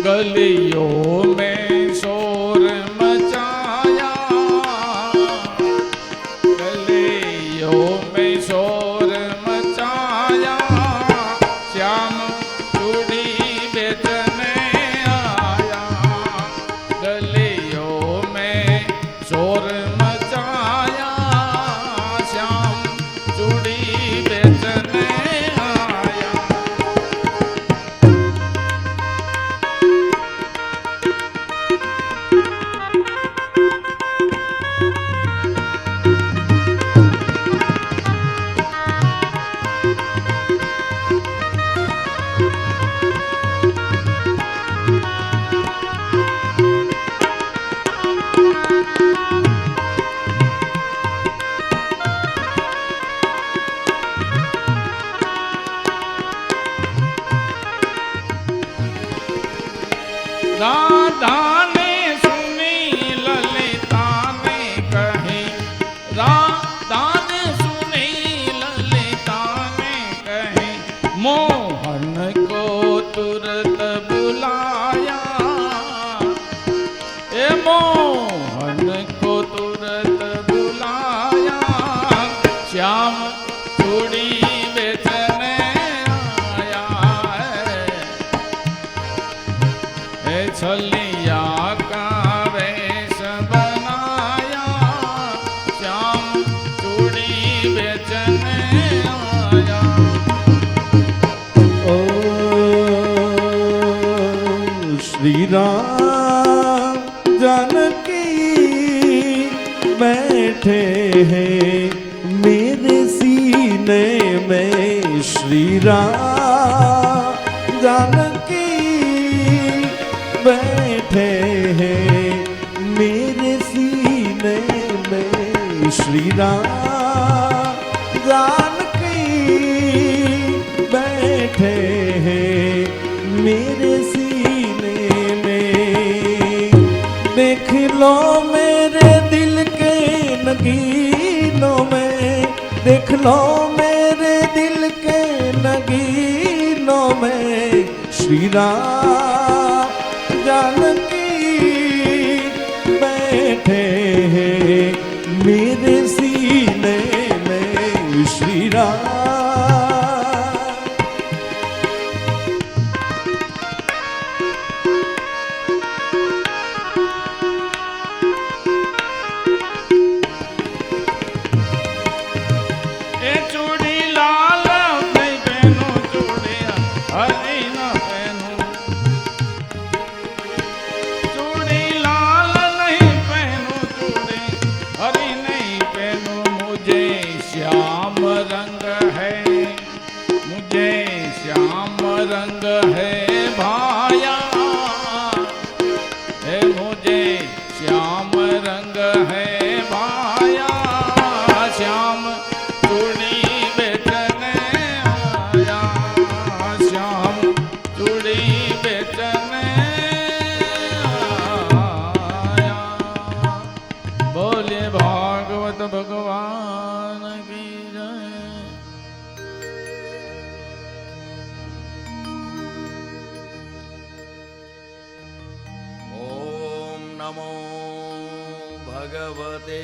गलियों में शोर मचाया, गलियों में शोर मचाया, श्याम चूड़ी बेचने आया। गलियों में शोर मचाया, श्याम चूड़ी बेचने आया। राधा ने सुनी ललिता ने कही, राधा ने सुनी ललिता ने कही, मोहन को तुरंत बुलाया। ए मोहन को तुरंत बुलाया, श्याम चूड़ी बेचने आया है। छलिया का वेश बनाया, श्याम चूड़ी बेचने आया। ओ श्री राम जानकी बैठे हैं मेरे सीने में। श्री राम जानकी बैठे हैं मेरे सीने में। श्री राम जानकी बैठे हैं मेरे सीने में। देख लो मेरे दिल के नगीनों में, देख लो मेरे दिल के नगीनों में। श्री राम जानकी बैठे हैं मेरे सीने में। श्री राम ए चूड़ी लाल नहीं पहनो, चूड़ी हरी न पहनो। चूड़ी लाल नहीं पहनो, चूड़ी हरी नहीं पहनो। मुझे श्याम रंग है, मुझे श्याम रंग है भाया है। मुझे श्याम रंग है भाया, श्याम चूड़ी बेचने आया। श्याम चूड़ी बेचने आया। बोले भागवत भगवान की जय। ओम नमो भगवते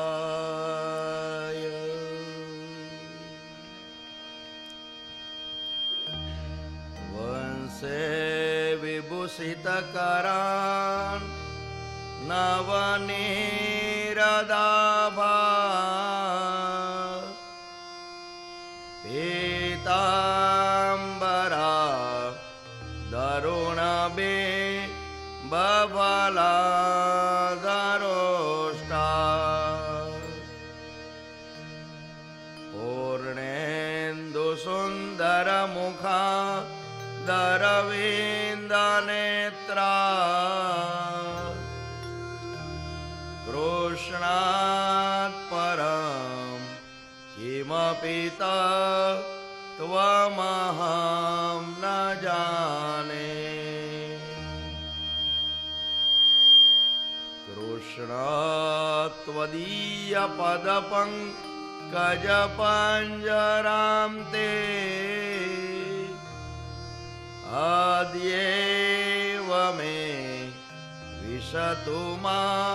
वासुदेवाय। वंशे विभूषितकरान् नवनीरदाभा, पीताम्बरा दरुणबे बबला दरोष्टा। સુંદર મુખા દરવિંદ નેત્રા કૃષ્ણાત પરમ કિમપી ત્વમહં ન જાને કૃષ્ણ ત્વદીય પદપંકજ પંજરામ તે આદ્યેવ મે વિશતુ મા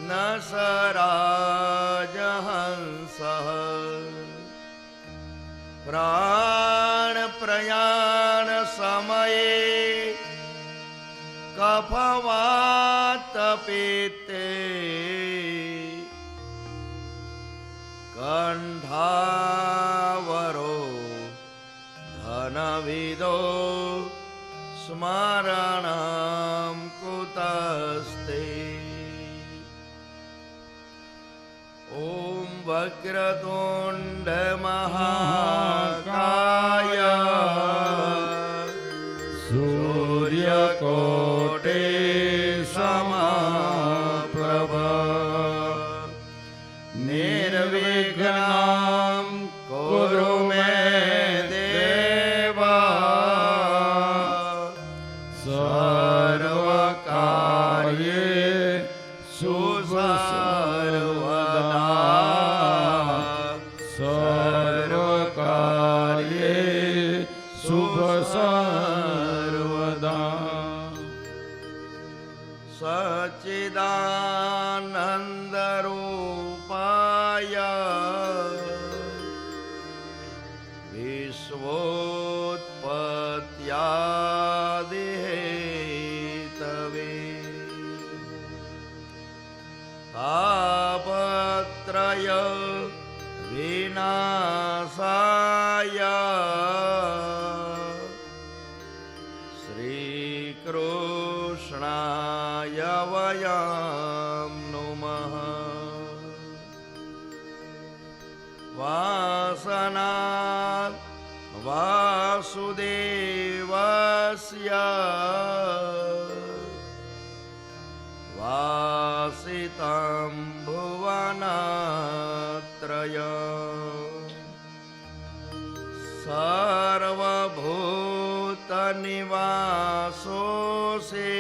ન સરાજહંસ પ્રાણ પ્રયાણ સમયે કફવાત પિત્તે કંઠાવરો ધનવિદો સ્મરણં કુતસ્તે ઓમ વક્રતુંડ મહાકાય સૂર્યકોટે સમપ્રભ નિર્વિઘ્नं કુરુ મે દેવ સર્વકાર્યેષુ સર્વદા સચ્ચિદાનંદ રૂપાય વિશ્વોત્પત્યાદિ હેતવે તાપત્રય વિનાશાય શ્રીકૃષ્ણાય વયં નુમઃ વાસના વાસુદેવસ્ય વાસિतं ભુવનત્રયम् સર્વભૂતનિવાસોऽસि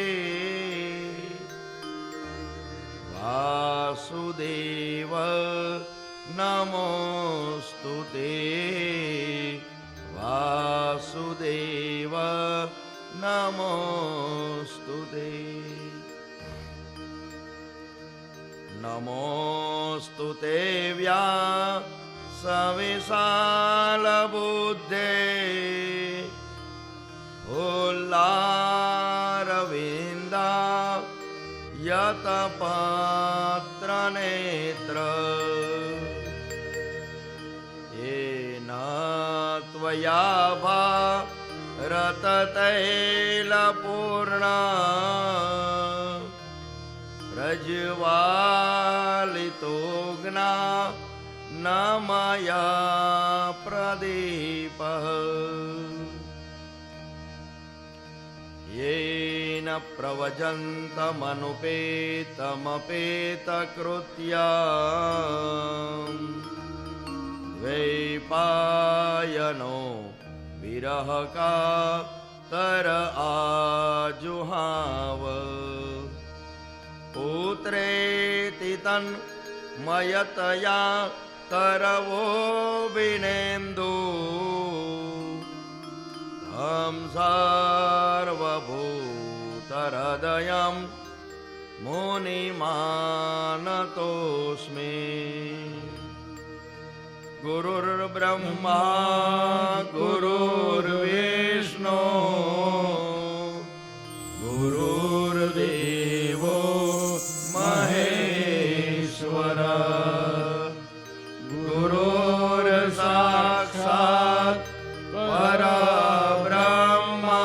વાસુદેવ નમોऽસ્તુ તે વાસુદેવ નમોऽસ્તુ તે નમોऽસ્તુ તે વ્યાસવિશાલબુદ્ધે ફુલ્લારવિંદા યતપાત્રનેત્ર येन त्वया भारततैलपूर्णा प्रज्वालितो ज्ञा न मया प्रदीपः येन प्रवजन्तमनुपेतमपेतकृत्या द्वैपायनो विरहका तर आजुहाव पुत्रेति तन्मयतया तरवो विनेन्दु हम सर्वभूतहृदयं मुनिमानतोऽस्मि गुरुर्ब्रह्मा गुरुर्विष्णु गुरुर्देवो महेश्वर गुरुर्साक्षात् परब्रह्मा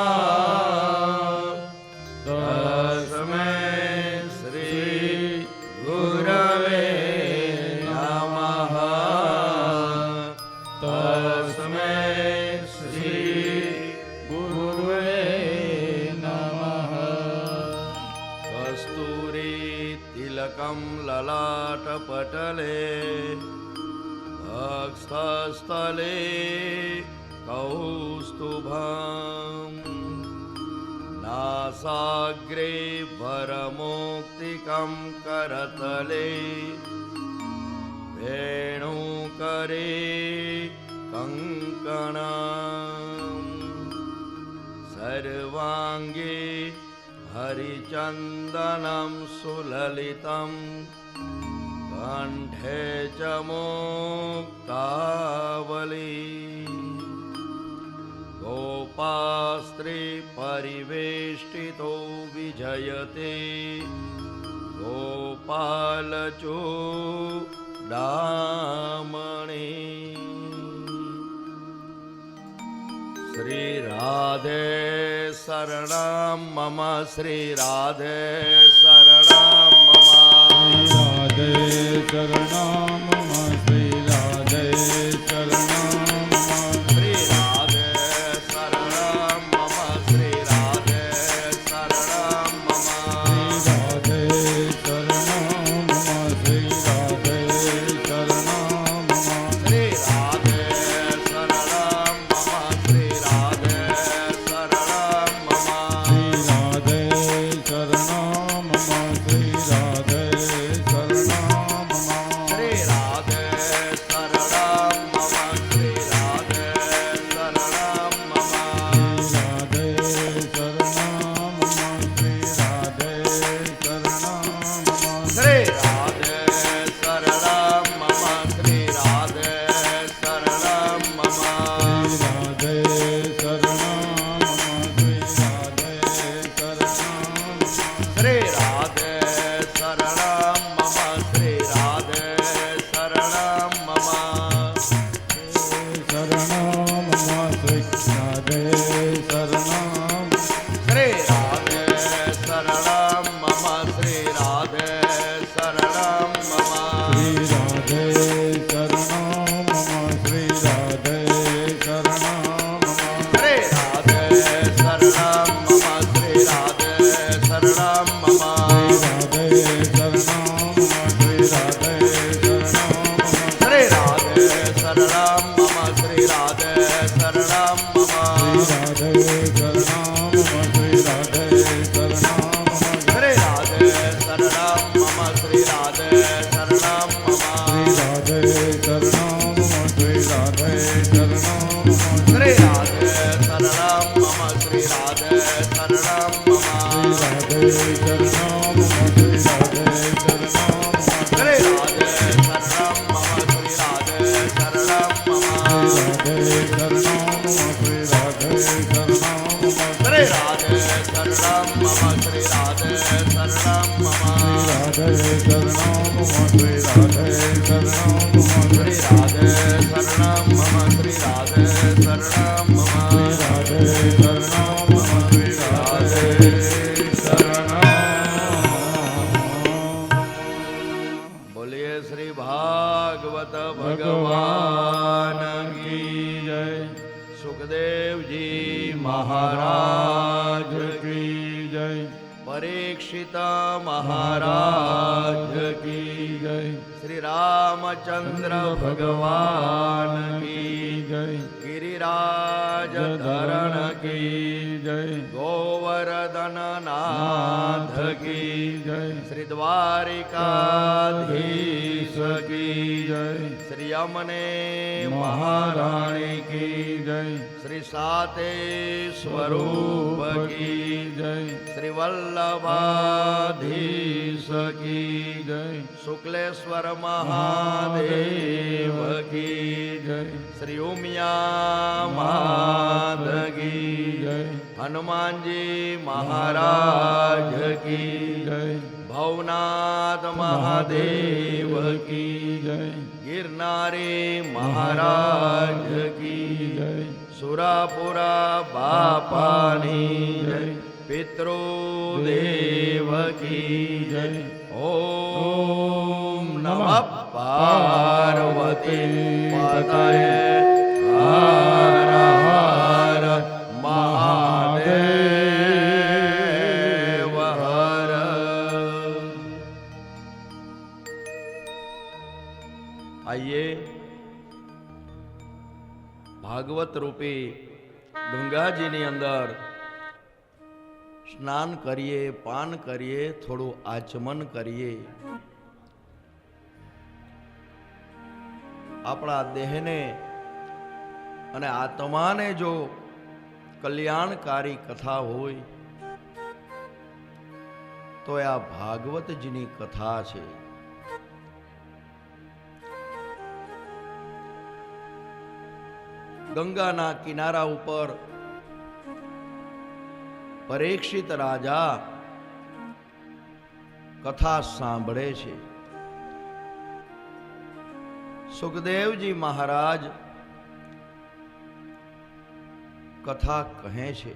तस्मै श्री गुरवे तस्मै પટલે વક્ષસ્થલે કૌસ્તુભમ નાસાગ્રે વરમોક્તિકં કરતલે વેણુકરે કંકણમ સર્વાંગે હરિચંદનમ સુલલિતમ કંઠે ચ મુક્તાવલી ગોપાસ્ત્રી પરિવેષ્ટિતો વિજયતે ગોપાલચૂડામણી શ્રી રાધે શરણમ મમ શ્રી રાધે શરણમ મમ રાધે શરણમ મમ શ્રી રાધે શરણમ શ્રી રાધે શરણમ મમ શ્રી રાધે શરણમ મમ રાધે શરણમ મમ શ્રી રાધે શરણમ શ્રી રાધે શરણમ મમ શ્રી રાધે શરણમ મમ રાધે શરણમ મમ શ્રી રાધે શરણમ શ્રી રાધે શરણમ મમ શ્રી રાધે શરણમ મમ રાધે શરણમ મમ શ્રી રાધે શરણમ શ્રી રાધે શરણમ મમ શ્રી રાધે શરણમ મમ રાધે શરણમ મમ શ્રી રાધે શરણમ શ્રી રાધે શરણમ મમ શ્રી રાધે શરણમ મમ શરણમ મમ શ્રી રાધે શરણમ શ્રી રાધે શરણમ મમ શ્રી રાધે શરણમ મમ શ્રી રાધે શરણમ મમ શ્રી રાધે શરણમ શ્રી રાધે શરણમ મમ શ્રી રાધે શરણમ મમ રાધે શરણમ મમ શ્રી રાધે શરણમ શ્રી રાધે શરણમ મમ શ્રી રાધે શરણમ મમ રાધે શરણમ મમ શ્રી રાધે શરણમ શ્રી રાધે શરણમ મમ શ્રી રાધે શરણમ મમ રાધે શરણમ મમ શ્રી રાધે શરણમ શ્રી રાધે શરણમ મમ શ્રી રાધે શરણમ મમ રાધે શરણમ મમ શ્રી રાધે શરણમ શ્રી રાધે શરણમ મમ શ્રી રાધે શરણમ મમ રાધે શરણમ મમ શ્રી રાધે શરણમ શ્રી રાધે શરણમ મમ શ્રી રાધે શરણમ મમ રાધે શરણમ મમ શ્રી રાધે શરણમ શ્રી રાધે શરણમ મમ શ્રી રાધે શરણમ મમ રાધે શરણમ મમ શ્રી રાધે બોલીએ શ્રી ભાગવત ભગવાન કી જય સુખદેવજી મહારાજ કી જય પરીક્ષિત મહારાજ કી જય શ્રી રામચંદ્ર ભગવાન કી જય ગિરિરાજ ધરણ કી જય ગોવર્ધન નાથ કી જય શ્રી દ્વારિકાધીશ કી જય શ્રી યમને મહારાણી કી જય શ્રી સાતે સ્વરૂપ કી જય શ્રી વલ્લભાધીશ કી જય શુક્લેશ્વર મહાદેવ કી જય શ્રી ઉમિયા માત કી જય હનુમાનજી મહારાજ કી જય ભવનાથ મહાદેવ કી જય ગિરનારી મહારાજ કી જય સુરાપુરા બાપાની જય પિતૃદેવ કી જય ઓમ નમઃ પાર્વતી પતયે હર હર મહાદેવ હર આइए ભાગવત રૂપી ગંગાજીની અંદર સ્નાન કરીએ, પાન કરીએ, થોડું આચમન કરીએ. આપણા દેહને અને આત્માને જો કલ્યાણકારી કથા હોય તો આ ભાગવતજીની કથા છે. ગંગાના કિનારા ઉપર પરીક્ષિત રાજા કથા સાંભળે છે. સુખદેવજી મહારાજ કથા કહે છે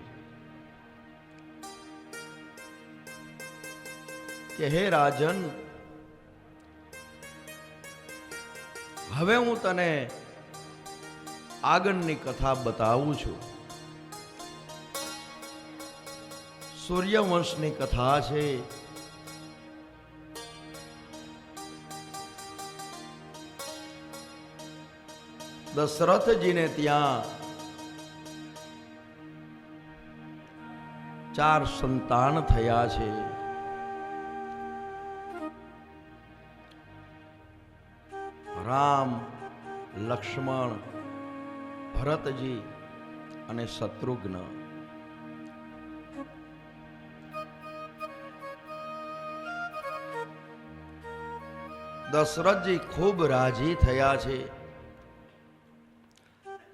કે હે રાજન, હવે હું તને આગળની કથા બતાવું છું. સૂર્યવંશની કથા છે. દશરથજીને ત્યાં 4 સંતાન થયા છે. રામ, લક્ષ્મણ, ભરતજી અને શત્રુઘ્ન. દશરથજી ખૂબ રાજી થયા છે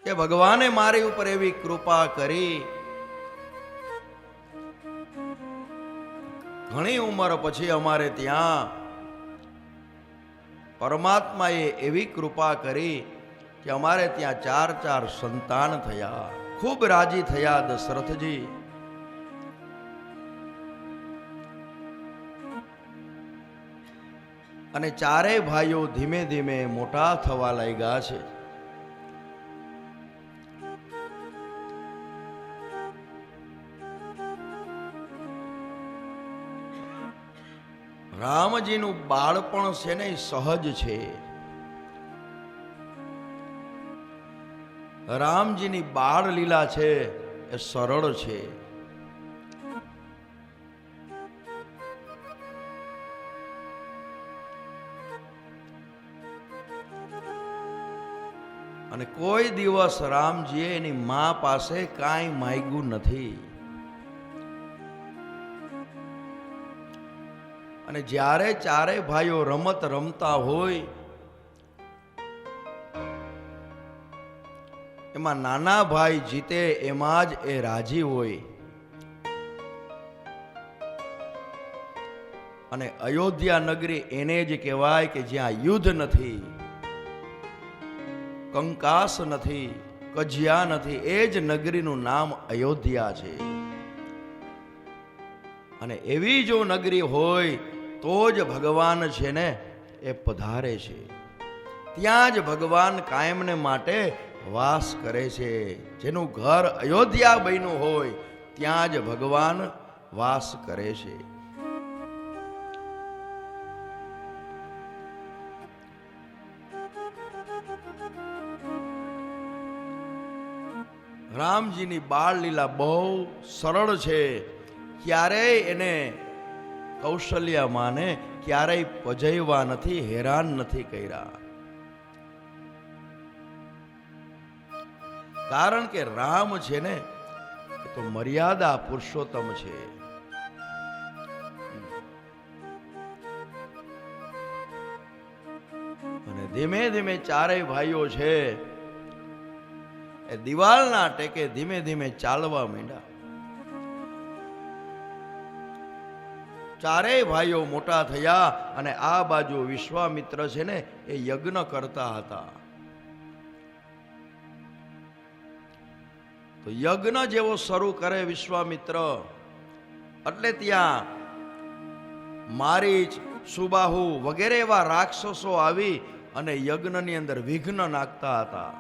કે ભગવાને મારી ઉપર એવી કૃપા કરી, ઘણી ઉંમર પછી અમારે ત્યાં પરમાત્માએ એવી કૃપા કરી કે અમારે ત્યાં 4 સંતાન થયા. ખૂબ રાજી થયા દશરથજી. અને 4 ભાઈઓ ધીમે ધીમે મોટા થવા લાગ્યા છે. રામજીનું બાળપણ છે ને એ સહજ છે. રામજીની બાળ લીલા છે એ સરળ છે. અને કોઈ દિવસ રામજીએ એની મા પાસે કાંઈ માંગ્યું નથી. અને જ્યારે 4 ભાઈઓ રમત રમતા હોય એમાં નાના ભાઈ જીતે એમાં જ એ રાજી હોય. અને અયોધ્યા નગરી એને જ કહેવાય કે જ્યાં યુદ્ધ નથી, કંકાસ નથી, કજિયા નથી. એ જ નગરીનું નામ અયોધ્યા છે. અને એવી જો નગરી હોય તો જ ભગવાન છે ને એ પધારે છે. ત્યાં જ ભગવાન કાયમને માટે વાસ કરે છે. જેનું ઘર અયોધ્યા બન્યું હોય ત્યાં જ ભગવાન વાસ કરે છે. રામજીની બાળ લીલા બહુ સરળ છે. ક્યારેય એને કૌશલ્યા માને ક્યારેય પજયવા નથી, હેરાન નથી કર્યા. કારણ કે રામ છે ને એ તો મર્યાદા પુરુષોત્તમ છે. અને ધીમે ધીમે 4 ભાઈઓ છે એ દિવાલના ટેકે ધીમે ધીમે ચાલવા માંડ્યા. 4 ભાઈઓ મોટા થયા અને આ બાજુ વિશ્વામિત્ર છે ને એ યજ્ઞ કરતા હતા. તો યજ્ઞ જેવો શરૂ કરે વિશ્વામિત્ર એટલે ત્યાં મારીચ, સુબાહુ વગેરે એવા રાક્ષસો આવી અને યજ્ઞની અંદર વિઘ્ન નાખતા હતા.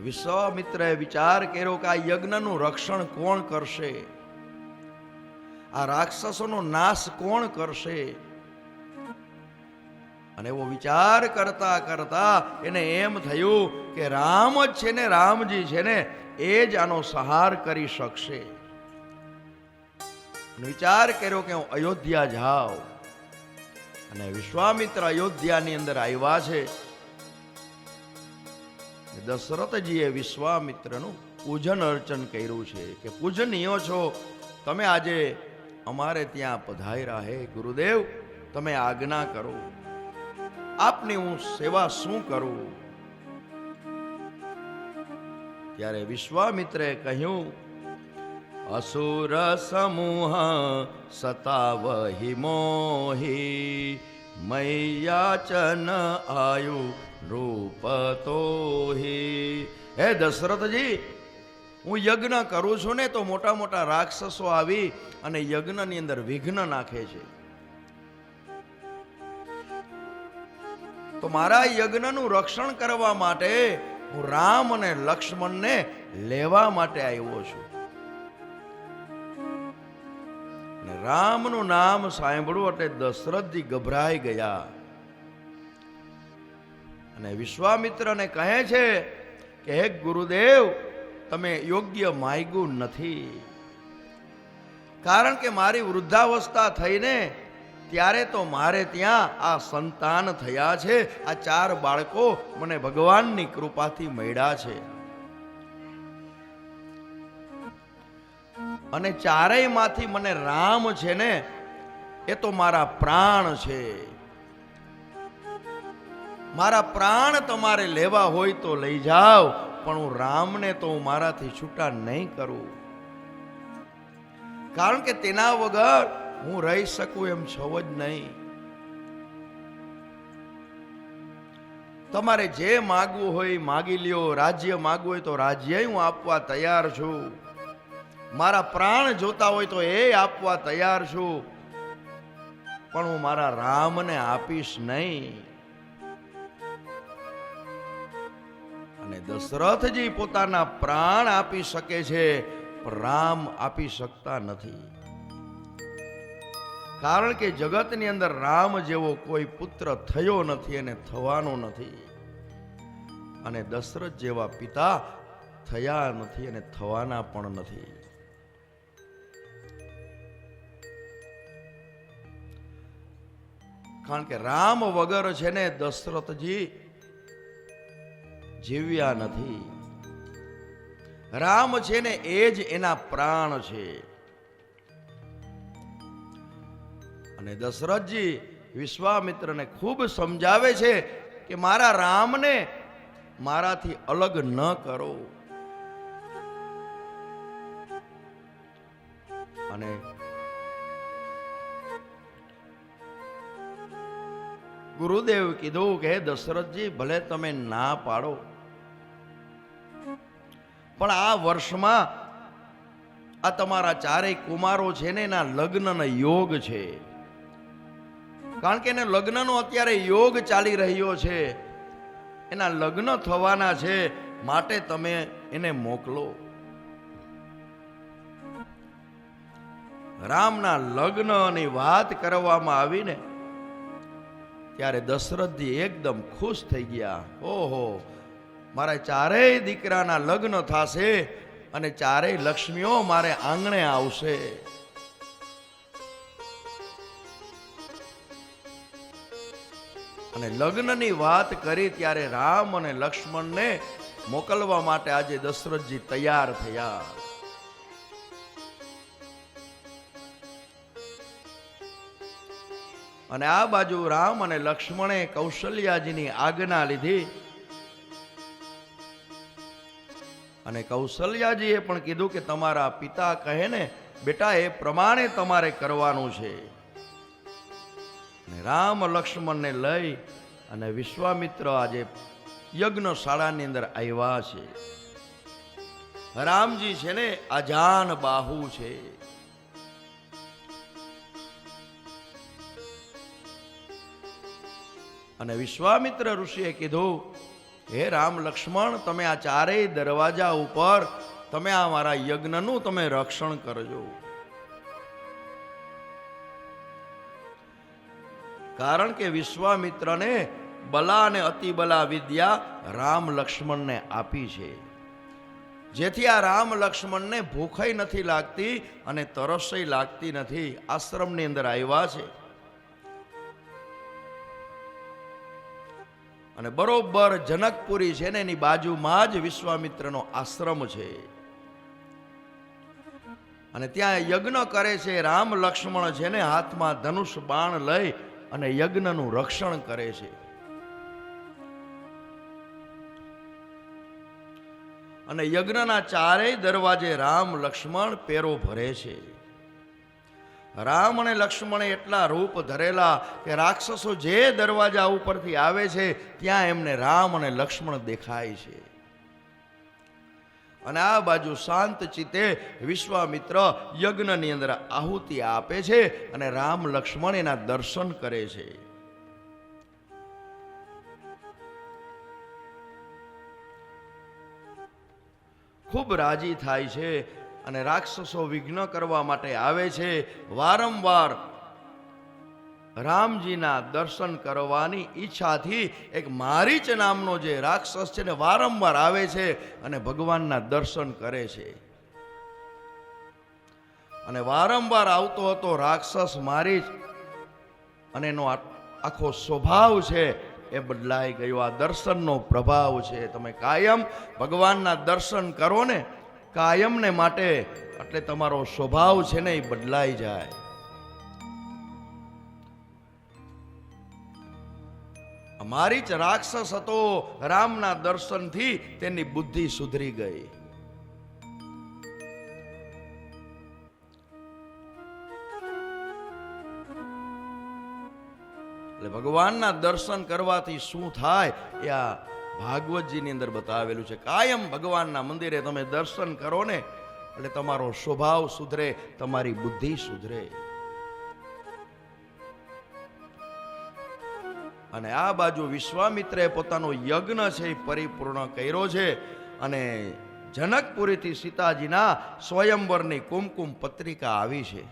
વિશ્વામિત્રએ વિચાર કર્યો કે આ યજ્ઞનું રક્ષણ કોણ કરશે, આ રાક્ષસોનો નાશ કોણ કરશે. અને એવો વિચાર કરતા કરતા એને એમ થયું કે રામ જ છે ને, રામજી છે ને, એ જ આનો સહાર કરી શકશે. વિચાર કર્યો કે હું અયોધ્યા જાઉં. અને વિશ્વામિત્ર અયોધ્યાની અંદર આવ્યા છે. દશરથજીએ વિશ્વામિત્રનું પૂજન અર્ચન કર્યું છે કે પૂજનીય છો, તમે આજે અમારે ત્યાં પધાર્યા હે ગુરુદેવ, તમે આજ્ઞા કરો, આપની હું સેવા શું કરું? ત્યારે વિશ્વામિત્રે કહ્યું, અસુર સમૂહ સતાવહિ મોહી મૈયાચન આયુ રૂપતોહી. હે દશરથજી, હું યજ્ઞ કરું છું ને તો મોટા મોટા રાક્ષસો આવી અને યજ્ઞની અંદર વિઘ્ન નાખે છે. તો મારા યજ્ઞનું રક્ષણ કરવા માટે હું રામ અને લક્ષ્મણને લેવા માટે આવ્યો છું. અને રામનું નામ સાંભળ્યું એટલે દશરથજી ગભરાઈ ગયા અને વિશ્વામિત્રને કહે છે કે હે ગુરુદેવ, તમે યોગ્ય માગ્યું નથી. કારણ કે મારી વૃદ્ધાવસ્થા થઈને ત્યારે તો મારે ત્યાં આ સંતાન થયા છે. આ 4 બાળકો મને ભગવાનની કૃપાથી મળ્યા છે. અને ચારેયમાંથી મને રામ છે ને, એ તો મારા પ્રાણ છે. મારા પ્રાણ તમારે લેવા હોય તો લઈ જાઓ, પણ હું રામને તો હું મારાથી છૂટા નહીં કરું. કારણ કે તેના વગર હું રહી શકું એમ છો જ નહીં. તમારે જે માગવું હોય માગી લ્યો, રાજ્ય માગવું હોય તો રાજ્ય હું આપવા તૈયાર છું. મારા પ્રાણ જોતા હોય તો એ આપવા તૈયાર છું, પણ હું મારા રામને આપીશ નહીં. અને દશરથજી પોતાના પ્રાણ આપી શકે છે, પણ રામ આપી શકતા નથી. કારણ કે જગતની અંદર રામ જેવો કોઈ પુત્ર થયો નથી અને થવાનો નથી. અને દશરથ જેવા પિતા થયા નથી અને થવાના પણ નથી. કારણ કે રામ વગર છે ને દશરથજી જીવ્યા નથી. રામ છે ને એ જ એના પ્રાણ છે. અને દશરથજી વિશ્વામિત્રને ખૂબ સમજાવે છે કે મારા રામને મારાથી અલગ ન કરો. અને ગુરુદેવ કીધું કે હે દશરથજી, ભલે તમે ના પાડો, પણ આ વર્ષમાં આ તમારા 4 કુમારો છે ને એના લગ્નનો યોગ છે. કારણ કે એને લગ્નનો અત્યારે યોગ ચાલી રહ્યો છે, એના લગ્ન થવાના છે, માટે તમે એને મોકલો. રામના લગ્નની વાત કરવામાં આવીને ત્યારે દશરથજી એકદમ ખુશ થઈ ગયા. ઓહો, મારા 4 દીકરાના લગ્ન થશે અને 4 લક્ષ્મીઓ મારે આંગણે આવશે. અને લગ્નની વાત કરી ત્યારે રામ અને લક્ષ્મણને મોકલવા માટે આજે દશરથજી તૈયાર થયા. અને આ બાજુ રામ અને લક્ષ્મણે કૌશલ્યાજીની આજ્ઞા લીધી. અને કૌશલ્યાજીએ પણ કીધું કે તમારા પિતા કહે ને બેટા, એ પ્રમાણે તમારે કરવાનું છે. અને રામ લક્ષ્મણને લઈ અને વિશ્વામિત્ર આજે યજ્ઞશાળાની અંદર આવ્યા છે. રામજી છે ને અજાન બાહુ છે. અને વિશ્વામિત્ર ઋષિએ કીધું, હે રામ લક્ષ્મણ, તમે આ 4 દરવાજા ઉપર તમે આ મારા યજ્ઞનું તમે રક્ષણ કરજો. કારણ કે વિશ્વામિત્રને બલા અને અતિબલા વિદ્યા રામ લક્ષ્મણને આપી છે, જેથી આ રામ લક્ષ્મણને ભૂખય નથી લાગતી અને તરસય લાગતી નથી. આશ્રમની અંદર આવ્યા છે અને બરોબર જનકપુરી છે ને એની બાજુમાં જ વિશ્વામિત્રનો આશ્રમ છે અને ત્યાં યજ્ઞ કરે છે. રામ લક્ષ્મણ છે ને હાથમાં ધનુષ બાણ લઈ અને યજ્ઞનું રક્ષણ કરે છે. અને યજ્ઞના ચારેય દરવાજે રામ લક્ષ્મણ પેરો ભરે છે. રામ અને લક્ષ્મણે એટલા રૂપ ધરેલા કે રાક્ષસો જે દરવાજા ઉપરથી આવે છે ત્યાં એમને રામ અને લક્ષ્મણ દેખાય છે. અને આ બાજુ શાંત ચિત્તે વિશ્વામિત્ર યજ્ઞની અંદર આહુતિ આપે છે અને રામ લક્ષ્મણ એના દર્શન કરે છે. ખૂબ રાજી થાય છે અને રાક્ષસો વિઘ્ન કરવા માટે આવે છે. વારંવાર રામજીના દર્શન કરવાની ઈચ્છાથી એક મારીચ નામનો જે રાક્ષસ છે ને વારંવાર આવે છે અને ભગવાનના દર્શન કરે છે. અને વારંવાર આવતો હતો રાક્ષસ મારીચ અને એનો આખો સ્વભાવ છે એ બદલાઈ ગયો. આ દર્શનનો પ્રભાવ છે. તમે કાયમ ભગવાનના દર્શન કરો ને કાયમને માટે, એટલે તમારો સ્વભાવ છે ને એ બદલાઈ જાય. મારીચ રાક્ષસ હતો, રામના દર્શનથી તેની બુદ્ધિ સુધરી ગઈ. એટલે ભગવાનના દર્શન કરવાથી શું થાય એ આ ભાગવતજીની અંદર બતાવેલું છે. કાયમ ભગવાનના મંદિરે તમે દર્શન કરો ને એટલે તમારો સ્વભાવ સુધરે, તમારી બુદ્ધિ સુધરે. અને આ બાજુ વિશ્વામિત્રે પોતાનો યજ્ઞ છે એ પરિપૂર્ણ કર્યો છે અને જનકપુરીથી સીતાજીના સ્વયંવરની કુમકુમ પત્રિકા આવી છે.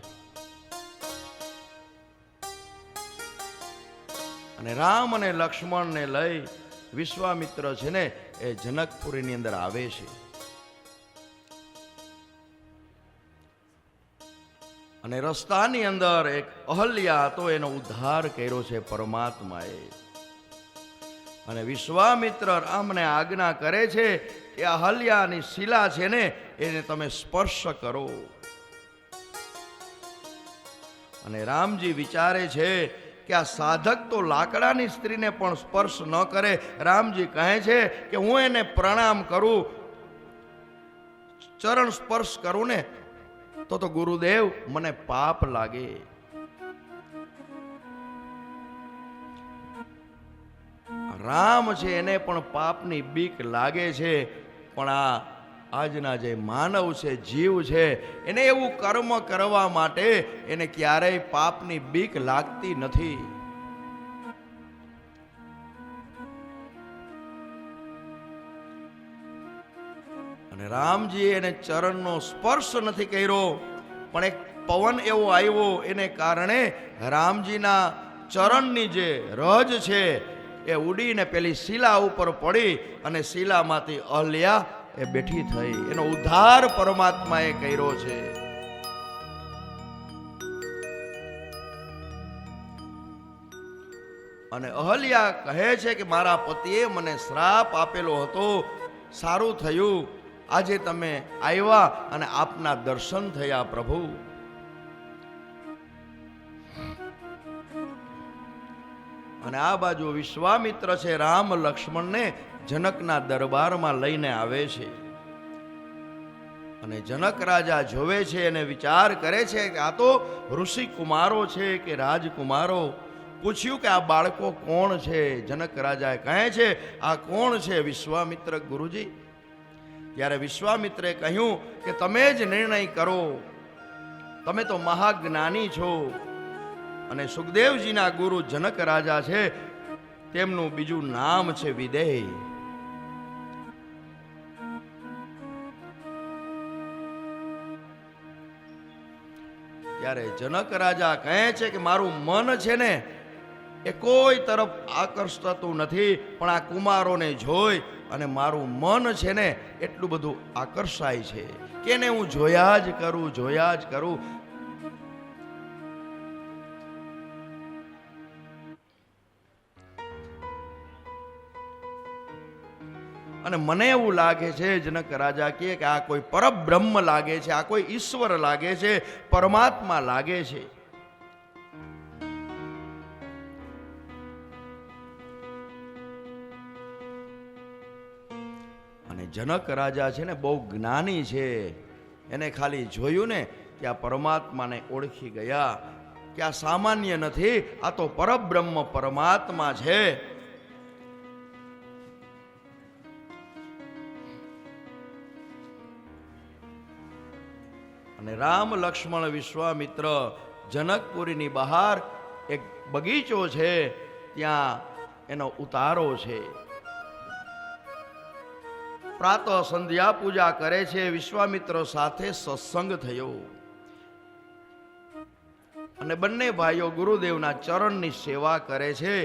અને રામ અને લક્ષ્મણને લઈ વિશ્વામિત્ર છે ને એ જનકપુરીની અંદર આવે છે. અને રસ્તાની અંદર એક અહલ્યા હતો, એનો ઉદ્ધાર કર્યો છે પરમાત્માએ. અને વિશ્વામિત્ર રામને આજ્ઞા કરે છે કે અહલ્યાની શિલા છે ને એને તમે સ્પર્શ કરો. અને રામજી વિચારે છે કે આ સાધક તો લાકડાની સ્ત્રીને પણ સ્પર્શ ન કરે. રામજી કહે છે કે હું એને પ્રણામ કરું, ચરણ સ્પર્શ કરું ને તો ગુરુદેવ મને પાપ લાગે. રામ છે એને પણ પાપની બીક લાગે છે, પણ આજના જે માનવ છે, જીવ છે, એને એવું કર્મ કરવા માટે એને ક્યારેય પાપની બીક લાગતી નથી. અને રામજી એને ચરણનો સ્પર્શ નથી કર્યો, પણ એક પવન એવો આવ્યો, એને કારણે રામજીના ચરણની જે રજ છે એ ઉડીને પેલી શિલા ઉપર પડી અને શિલામાંથી અહલ્યા એ બેઠી થઈ. એનો ઉદ્ધાર પરમાત્માએ કર્યો છે. અને અહલ્યા કહે છે કે મારા પતિએ મને શ્રાપ આપેલો હતો, સારું થયું આજે તમે આવ્યા અને આપના દર્શન થયા પ્રભુ. અને આ બાજુ વિશ્વામિત્ર છે રામ લક્ષ્મણને જનકના દરબારમાં લઈને આવે છે. અને જનક રાજા જોવે છે અને વિચાર કરે છે કે આ તો ઋષિ કુમારો છે કે રાજકુમારો. પૂછ્યું કે આ બાળકો કોણ છે? જનક રાજાએ કહે છે આ કોણ છે? વિશ્વામિત્ર ગુરુજી. ત્યારે વિશ્વામિત્રે કહ્યું કે તમે જ નિર્ણય કરો, તમે તો મહાજ્ઞાની છો. અને સુખદેવજીના ગુરુ જનક રાજા છે, તેમનું બીજું નામ છે વિદેહ. ત્યારે જનક રાજા કહે છે કે મારું મન છે ને એ કોઈ તરફ આકર્ષતું નથી, પણ આ કુમારોને જોઈ અને મારું મન છે ને એટલું બધું આકર્ષાય છે કે એને હું જોયા જ કરું. અને મને એવું લાગે છે, જનક રાજા કહે કે આ કોઈ પરબ્રહ્મ લાગે છે, આ કોઈ ઈશ્વર લાગે છે, પરમાત્મા લાગે છે. અને જનક રાજા છે ને બહુ જ્ઞાની છે, એને ખાલી જોયું ને કે આ પરમાત્માને ઓળખી ગયા કે આ સામાન્ય નથી, આ તો પરબ્રહ્મ પરમાત્મા છે. અને રામ લક્ષ્મણ વિશ્વામિત્ર જનકપુરીની બહાર એક બગીચો છે, ત્યાં એનો ઉતારો છે. પ્રાતઃ સંધ્યા પૂજા કરે છે. વિશ્વામિત્ર સાથે સત્સંગ થયો અને બંને ભાઈઓ ગુરુદેવના ચરણની સેવા કરે છે.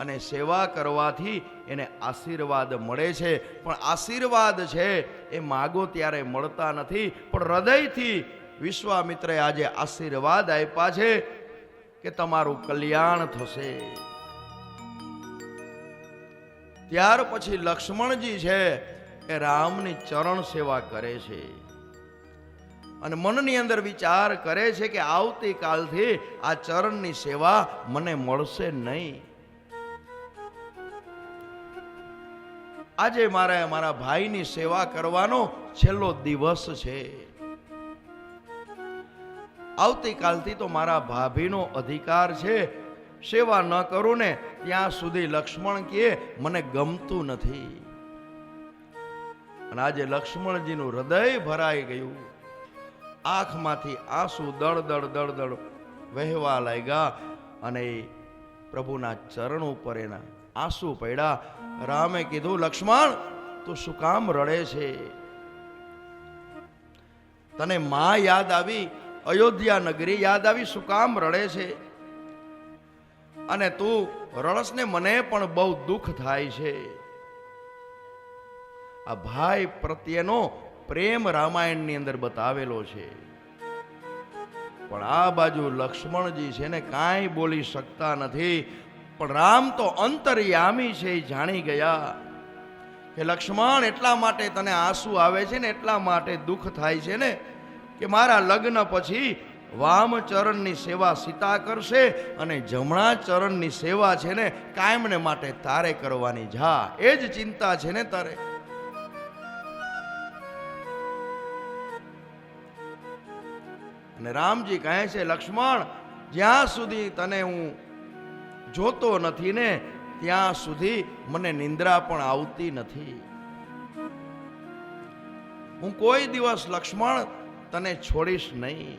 અને સેવા કરવાથી એને આશીર્વાદ મળે છે. પણ આશીર્વાદ છે એ માગો ત્યારે મળતા નથી, પણ હૃદયથી વિશ્વામિત્રએ આજે આશીર્વાદ આપ્યા છે કે તમારું કલ્યાણ થશે. ત્યાર પછી લક્ષ્મણજી છે એ રામની ચરણ સેવા કરે છે અને મનની અંદર વિચાર કરે છે કે આવતીકાલથી આ ચરણની સેવા મને મળશે નહીં. આજે મારે મારા ભાઈની સેવા કરવાનો છેલ્લો દિવસ છે. આવતીકાલથી તો મારા ભાભીનો અધિકાર છે. સેવા ન કરું ને ત્યાં સુધી લક્ષ્મણ કહે મને ગમતું નથી. અને આજે લક્ષ્મણજીનું હૃદય ભરાઈ ગયું. આંખમાંથી આંસુ દળ વહેવા લાગ્યા અને પ્રભુના ચરણ ઉપર એના આંસુ પડ્યા. રામે કીધું, લક્ષ્મણ તું શું કામ રડે છે? તને માં યાદ આવી, અયોધ્યા નગરી યાદ આવી, શું કામ રડે છે? અને તું રડસ ને મને પણ બહુ દુઃખ થાય છે. આ ભાઈ પ્રત્યેનો પ્રેમ રામાયણની અંદર બતાવેલો છે. પણ આ બાજુ લક્ષ્મણજી છે ને કાંઈ બોલી શકતા નથી. પણ રામ તો અંતર્યામી છે, એ જાણી ગયા કે લક્ષ્મણ એટલા માટે તને આંસુ આવે છે ને, એટલા માટે દુઃખ થાય છે ને કે મારા લગ્ન પછી વામ ચરણની સેવા સીતા કરશે અને જમણા ચરણની સેવા છે ને કાયમને માટે તારે કરવાની. જા, એ જ ચિંતા છે ને તારે. અને રામજી કહે છે, લક્ષ્મણ જ્યાં સુધી તને હું જોતો નથી ને ત્યાં સુધી મને નિંદ્રા પણ આવતી નથી. હું કોઈ દિવસ લક્ષ્મણ તને છોડીશ નહીં.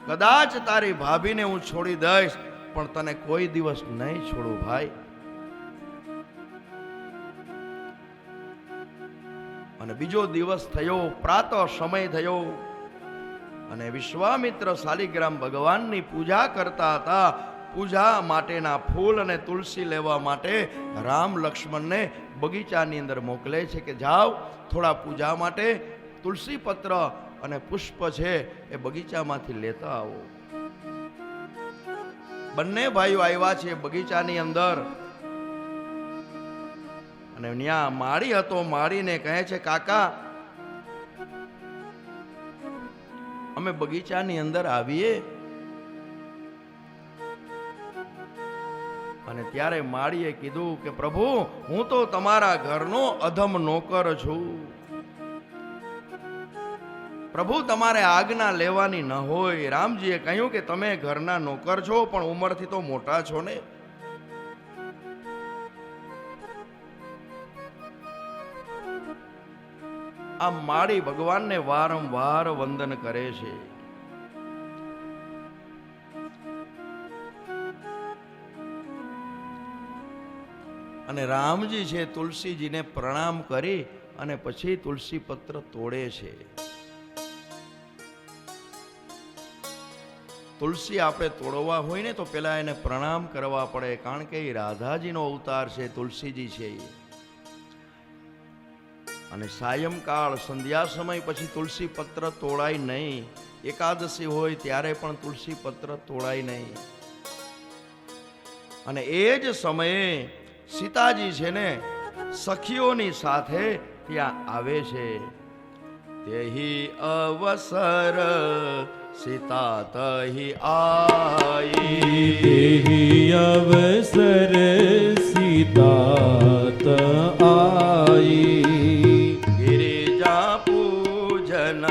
કદાચ તારી ભાભીને હું છોડી દઈશ, પણ તને કોઈ દિવસ નહીં છોડું ભાઈ. અને બીજો દિવસ થયો, પ્રાતઃ સમય થયો અને વિશ્વામિત્ર શાલિગ્રામ ભગવાનની પૂજા કરતા હતા. પૂજા માટેના ફૂલ અને તુલસી લેવા માટે રામ લક્ષ્મણને બગીચાની અંદર મોકલે છે કે જાઓ થોડા પૂજા માટે તુલસી પત્ર અને પુષ્પ છે એ બગીચામાંથી લેતા આવો. બંને ભાઈઓ આવ્યા છે બગીચાની અંદર અને ત્યાં માળી હતો. માળીને કહે છે, કાકા અમે બગીચાની અંદર આવીએ. અને ત્યારે માળીએ કીધું કે પ્રભુ, હું તો તમારા ઘરનો અધમ નોકર છું. પ્રભુ તમારે આજ્ઞા લેવાની ન હોય. રામજીએ કહ્યું કે તમે ઘરના નોકર છો પણ ઉંમરથી તો મોટા છો ને. આ માળી ભગવાનને વારંવાર વંદન કરે છે. અને રામજી છે તુલસીજીને પ્રણામ કરી અને પછી તુલસી પત્ર તોડે છે. તુલસી આપણે તોડવા હોય ને તો પેલા એને પ્રણામ કરવા પડે, કારણ કે એ રાધાજીનો અવતાર છે, તુલસીજી છે એ. અને સાયંકાળ સંધ્યા સમય પછી તુલસી પત્ર તોડાય નહીં. એકાદશી હોય ત્યારે પણ તુલસી પત્ર તોડાય નહીં. અને એ જ સમયે સીતાજી છે ને સખીઓની સાથે ત્યાં આવે છે. તેહી અવસર સીતા તહી આઈ, તેહી અવસર સીતા ત આઈ, ગિરિજા પૂજન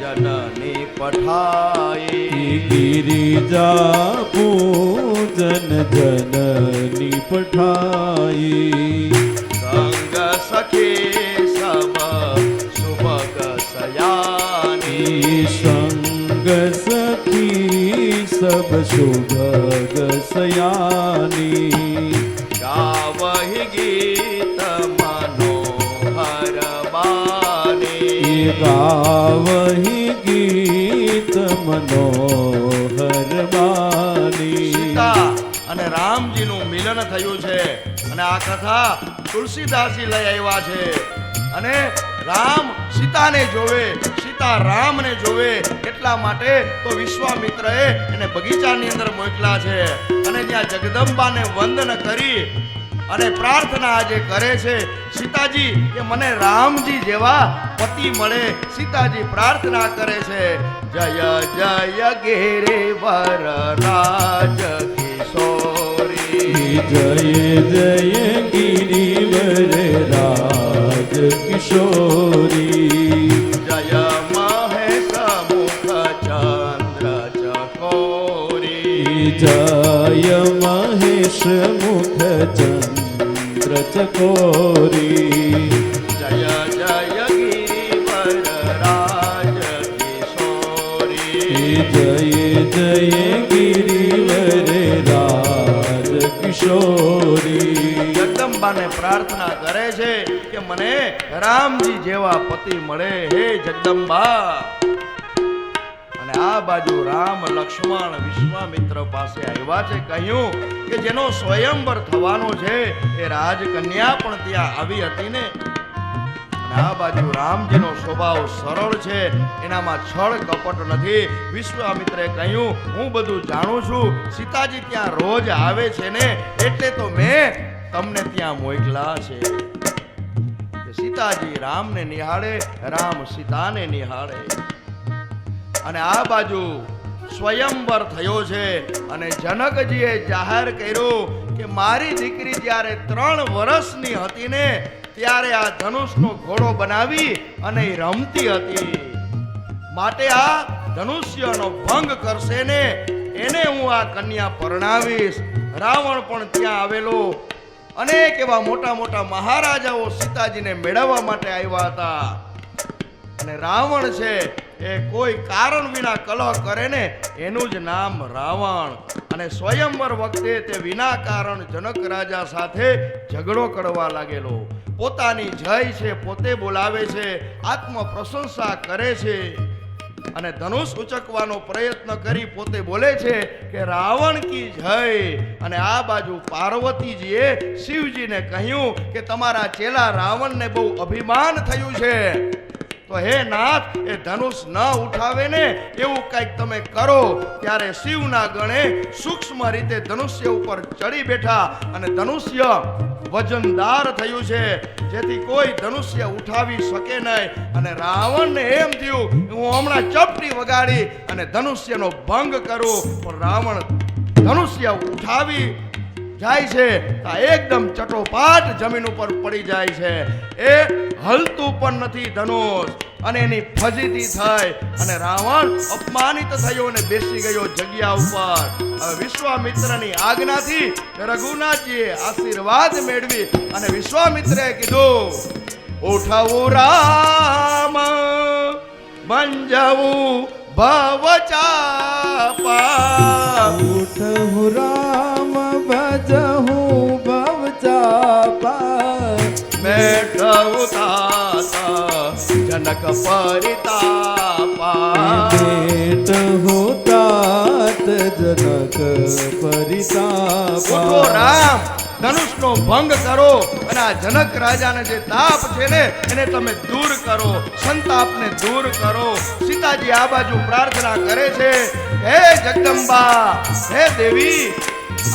જનની પઠાઈ, ગિરિજા પૂજન જનની પઠાઈ, સંગ સખી સબ સુભગ સયાની, સંગ સખી સબ સુભગ સયાની, ગાવહી ગીત મનોહર બાની, ગાવહી ગીત મનોહર બાની. સીતા અને રામજીનું મિલન થયું છે અને આ કથા તુલસીદાસજી લઈ આવ્યા છે. અને રામ સીતાને જોવે, સીતા રામને જોવે, એટલા માટે તો વિશ્વામિત્રએ એને બગીચાની અંદર મોકલા છે. અને ત્યાં જગદંબાને વંદન કરી અને પ્રાર્થના આજે કરે છે સીતાજી કે મને રામજી જેવા પતિ મળે. સીતાજી પ્રાર્થના કરે છે, જય જય ગિરિવર રાજ કિશોરી, જય જય ગિરિવર રાજ કિશોરી, જય મહેશ મુખ ચંદ્ર ચકોરી, જય મહેશ મુખ ચંદ્ર ચકોરી, જય જય ગિરિવર રાજ કિશોરી, જય જય ગિરિવર રાજ કિશોરી. જગદંબાને પ્રાર્થના કરે છે કે મને રામજી જેવા પતિ મળે, હે જગદંબા. અને આ બાજુ રામ લક્ષ્મણ વિશ્વામિત્ર પાસે આવ્યા છે. કહ્યું કે જેનો સ્વયંવર થવાનો છે એ રાજકન્યા પણ ત્યાં આવી હતી ને. અને આ બાજુ રામજીનો સ્વભાવ સરળ છે, એનામાં છળ કપટ નથી. વિશ્વામિત્રે કહ્યું હું બધું જાણું છું, સીતાજી ત્યાં રોજ આવે છે ને એટલે તો મેં તમને ત્યાં મોકલા છે. સીતાજી રામને નિહાળે, રામ સીતાને નિહાળે. અને આ બાજુ સ્વયંવર થયો છે અને જનકજીએ જાહેર કર્યું કે મારી દીકરી જ્યારે 3 વર્ષની હતી ને ત્યારે આ ધનુષનો ઘોડો બનાવી અને એ રમતી હતી. માટે આ ધનુષ્યનો ભંગ કરશે ને એને હું આ કન્યા પરણાવીશ. રાવણ પણ ત્યાં આવેલો. અનેક એવા મોટા મોટા મહારાજાઓ સીતાજીને મેળવવા માટે આવ્યા હતા. અને રાવણ છે એ કોઈ કારણ વિના કલહ કરે ને એનું જ નામ રાવણ. અને સ્વયંવર વખતે તે વિના કારણ જનક રાજા સાથે ઝઘડો કરવા લાગેલો. પોતાની જય છે પોતે બોલાવે છે, આત્મ પ્રશંસા કરે છે અને ધનુષ ઉચકવાનો પ્રયત્ન કરી પોતે બોલે છે કે રાવણ કી જય. અને આ બાજુ પાર્વતીજીએ શિવજીને કહ્યું કે તમારા ચેલા રાવણને બહુ અભિમાન થયું છે, તો હે નાથ એ ધનુષ ન ઉઠાવે ને એવું કંઈક તમે કરો. ત્યારે શિવના ગણે સૂક્ષ્મ રીતે ધનુષ્ય ઉપર ચડી બેઠા અને ધનુષ્ય વજનદાર થયું છે જેથી કોઈ ધનુષ્ય ઉઠાવી શકે નહીં. અને રાવણને એમ થયું હું હમણાં ચપટી વગાડી અને ધનુષ્યનો ભંગ કરું, પણ રાવણ ધનુષ્ય ઉઠાવી જાય છે તો એકદમ ચટોપાટ જમીન ઉપર પડી જાય છે. એ હલતું પણ નથી ધનુષ. અને એની ફજીતી થઈ અને રાવણ અપમાનિત થયો અને બેસી ગયો જગ્યા ઉપર. હવે વિશ્વામિત્રની આજ્ઞાથી રઘુનાથજીએ આશીર્વાદ મેળવી અને વિશ્વામિત્રે કીધું ઉઠવું રામ બંજવું ભવચાપા, ઉઠવું રામ ભજહું ભવચાપા, બેઠવું તાતા જનક જનક પરિતાપા બેટ હોતા જનક ઉઠો પરિતાપા રામ, ધનુષનો ભંગ કરો અને આ જનક રાજાને જે તાપ છે ને એને તમે દૂર કરો, સંતાપને દૂર કરો. સીતાજી આ બાજુ પ્રાર્થના કરે છે, હે જગદંબા, હે દેવી,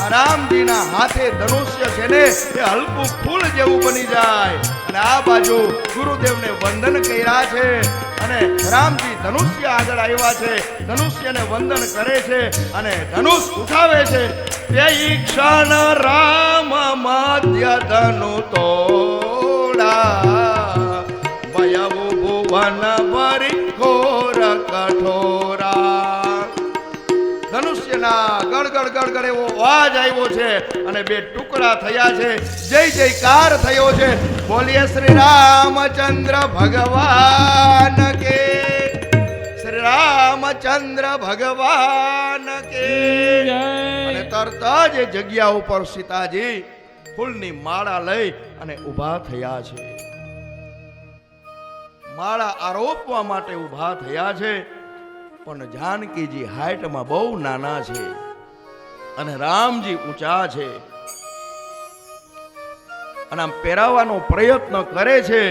આ રામજીના હાથે ધનુષ્ય છે ને એ હલકું ફૂલ જેવું બની જાય. અને આ બાજુ ગુરુદેવને વંદન કર્યા છે અને રામજી ધનુષ્ય આગળ આવ્યા છે, ધનુષ્યને વંદન કરે છે અને ધનુષ ઉઠાવે છે. તે ક્ષણ રામ મધ્ય ધનુ તોડા ભયવું ભુવન ભરી ઘોર કઠોરા. ધનુષ્યના ગડગડ ગડગડ એવો અવાજ આવ્યો છે અને બે ટુકડા થયા છે. જય જયકાર થયો છે. બોલીએ શ્રી રામચંદ્ર ભગવાન કે, શ્રી રામચંદ્ર ભગવાન કે. અને તરત જ એ જગ્યા ઉપર સીતાજી ફૂલની માળા લઈ અને ઊભા થયા છે. માળા આરોપવા માટે ઊભા થયા છે. પણ જાનકીજી હાઈટમાં બહુ નાના છે અને રામજી ઊંચા છે અને આમ પહેરાવાનો પ્રયત્ન કરે છે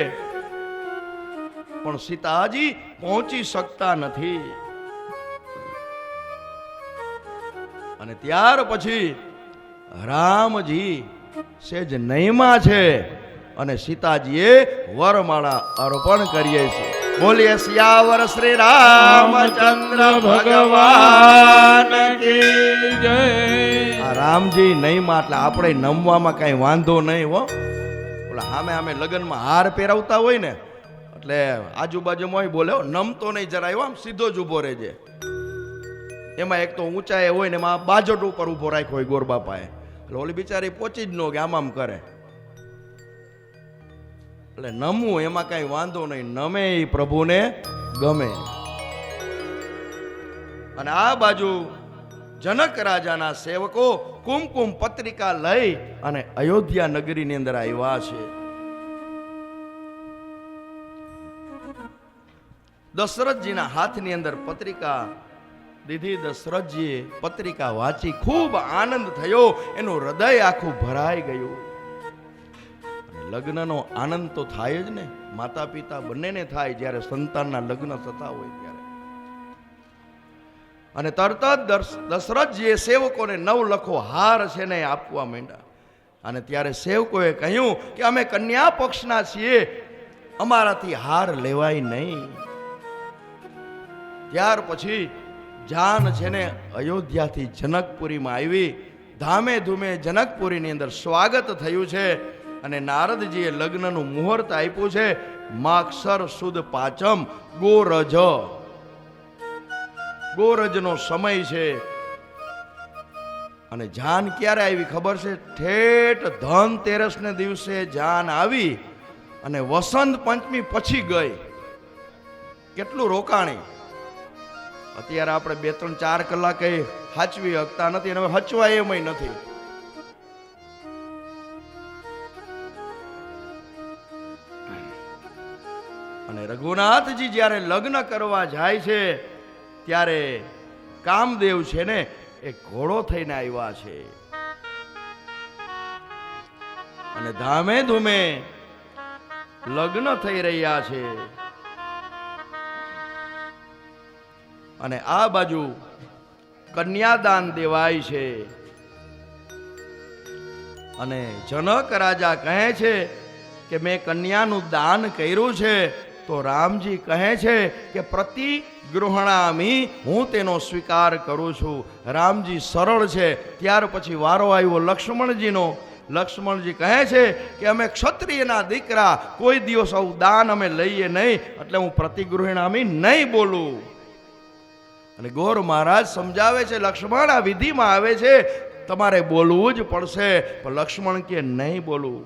પણ સીતાજી પહોંચી શકતા નથી. અને ત્યાર પછી રામજી સેજ નયમાં છે અને સીતાજીએ વરમાળા અર્પણ કરીએ છે. બોલીએ સિયાવર શ્રી રામચંદ્ર ભગવાન કી જય. આ રામજી નયમાં એટલે આપણે નમવામાં કઈ વાંધો નહીં હો. ઓલા સામે લગ્નમાં હાર પહેરાવતા હોય ને એટલે આજુબાજુમાં બોલે નમતો નહીં જરાય, આમ સીધો જ ઉભો રહેજે. એમાં એક તો ઊંચાઈ હોય ને એમાં બાજોટ ઉપર ઉભો રાખ્યો હોય ગોરબાપાએ, એટલે ઓલી બિચારી પહોંચી જ ન કે આમ કરે. એટલે નમવું એમાં કઈ વાંધો નહીં, નમે એ પ્રભુને ગમે. અને આ બાજુ જનક રાજાના સેવકો કુમકુમ પત્રિકા લઈ અને અયોધ્યા નગરીની અંદર આવ્યા છે. દશરથજીના હાથની અંદર પત્રિકા દીધી. દશરથજીએ પત્રિકા વાંચી, ખૂબ આનંદ થયો, એનું હૃદય આખું ભરાઈ ગયું. લગ્નનો આનંદ તો થાય જ ને, માતા પિતા બંનેને થાય જ્યારે સંતાનના લગ્ન થતા હોય ત્યારે. અને તરત જ દશરથજીએ સેવકોને 9 લખો હાર છે ને આપવા માંડ્યા. અને ત્યારે સેવકોએ કહ્યું કે અમે કન્યા પક્ષના છીએ, અમારાથી હાર લેવાય નહીં. ત્યાર પછી જાન છે ને અયોધ્યાથી જનકપુરીમાં આવી. ધામે ધૂમે જનકપુરીની અંદર સ્વાગત થયું છે અને નારદજીએ લગ્નનું મુહૂર્ત આપ્યું છે. માક્ષર સુદ પાંચમ ગોરજનો સમય છે. અને જાન ક્યારે આવી ખબર છે? ઠેઠ ધનતેરસ ને દિવસે જાન આવી અને વસંત પંચમી પછી ગઈ. કેટલું રોકાણી. અત્યારે આપણે 2-3-4 કલાકે હાચવી શકતા નથી અને હવે હચવાય એમય નથી. અને રઘુનાથજી જ્યારે લગ્ન કરવા જાય છે ત્યારે કામદેવ છે ને એ ઘોડો થઈને આવ્યા છે અને ધામે ધૂમે લગ્ન થઈ રહ્યા છે. અને આ બાજુ કન્યાદાન દેવાય છે. અને જનક રાજા કહે છે કે મેં કન્યાનું દાન કર્યું છે, તો રામજી કહે છે કે પ્રતિ ગૃહણામી, હું તેનો સ્વીકાર કરું છું. રામજી સરળ છે. ત્યાર પછી વારો આવ્યો લક્ષ્મણજીનો. લક્ષ્મણજી કહે છે કે અમે ક્ષત્રિયના દીકરા, કોઈ દિવસ આવું દાન અમે લઈએ નહીં, એટલે હું પ્રતિગૃહણામી નહીં બોલું. અને ગોર મહારાજ સમજાવે છે, લક્ષ્મણ આ વિધિમાં આવે છે, તમારે બોલવું જ પડશે. પણ લક્ષ્મણ કે નહીં બોલવું.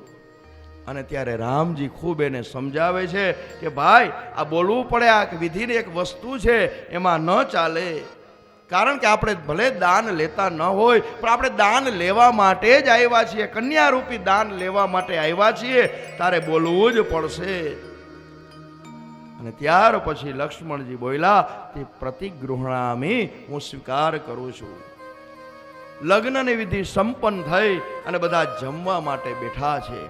અને ત્યારે રામજી ખૂબ એને સમજાવે છે કે ભાઈ આ બોલવું પડે, આ વિધિની એક વસ્તુ છે, એમાં ન ચાલે. કારણ કે આપણે ભલે દાન લેતા ન હોય પણ આપણે દાન લેવા માટે જ આવ્યા છીએ, કન્યા રૂપી દાન લેવા માટે આવ્યા છીએ, તારે બોલવું જ પડશે. અને ત્યાર પછી લક્ષ્મણજી બોલ્યા, તે પ્રતિગૃહણામી, હું સ્વીકાર કરું છું. લગ્નની વિધિ સંપન્ન થઈ અને બધા જમવા માટે બેઠા છે.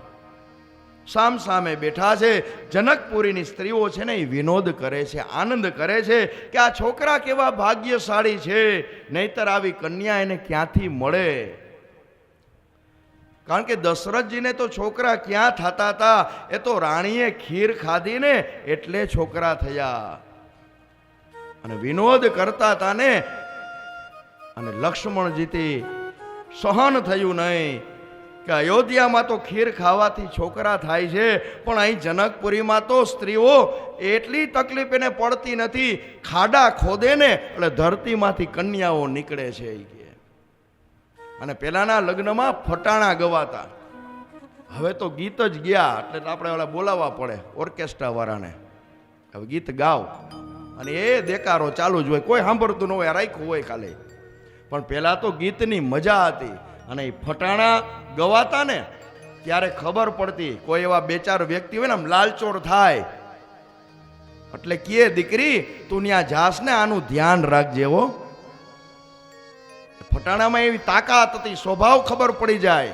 સામ સામે બેઠા છે. જનકપુરીની સ્ત્રીઓ છે ને એ વિનોદ કરે છે, આનંદ કરે છે કે આ છોકરા કેવા ભાગ્યશાળી છે, નહીતર આવી કન્યા એને ક્યાંથી મળે. કારણ કે દશરથજીને તો છોકરા ક્યાં થતા હતા, એ તો રાણીએ ખીર ખાધી ને એટલે છોકરા થયા. અને વિનોદ કરતા હતા ને, અને લક્ષ્મણજીથી સહન થયું નહીં કે અયોધ્યામાં તો ખીર ખાવાથી છોકરા થાય છે, પણ અહીં જનકપુરીમાં તો સ્ત્રીઓ એટલી તકલીફ એને પડતી નથી. ખાડા ખોદે ને એટલે ધરતીમાંથી કન્યાઓ નીકળે છે. અને પેલાના લગ્નમાં ફટાણા ગવાતા, હવે તો ગીત જ ગયા એટલે આપણે ઓલા બોલાવવા પડે ઓર્કેસ્ટ્રા વાળાને, હવે ગીત ગાવ, અને એ દેકારો ચાલુ જ હોય, કોઈ સાંભળતું ન હોય, રાખ્યું હોય ખાલી. પણ પેલા તો ગીતની મજા હતી. અને એ ફટાણા ગવાતા ને ત્યારે ખબર પડતી, કોઈ એવા બે ચાર વ્યક્તિ હોય ને આમ લાલચોળ થાય એટલે કે દીકરી તું ત્યાં જાસ ને આનું ધ્યાન રાખજે હો. ફટાણામાં એવી તાકાત હતી, સ્વભાવ ખબર પડી જાય.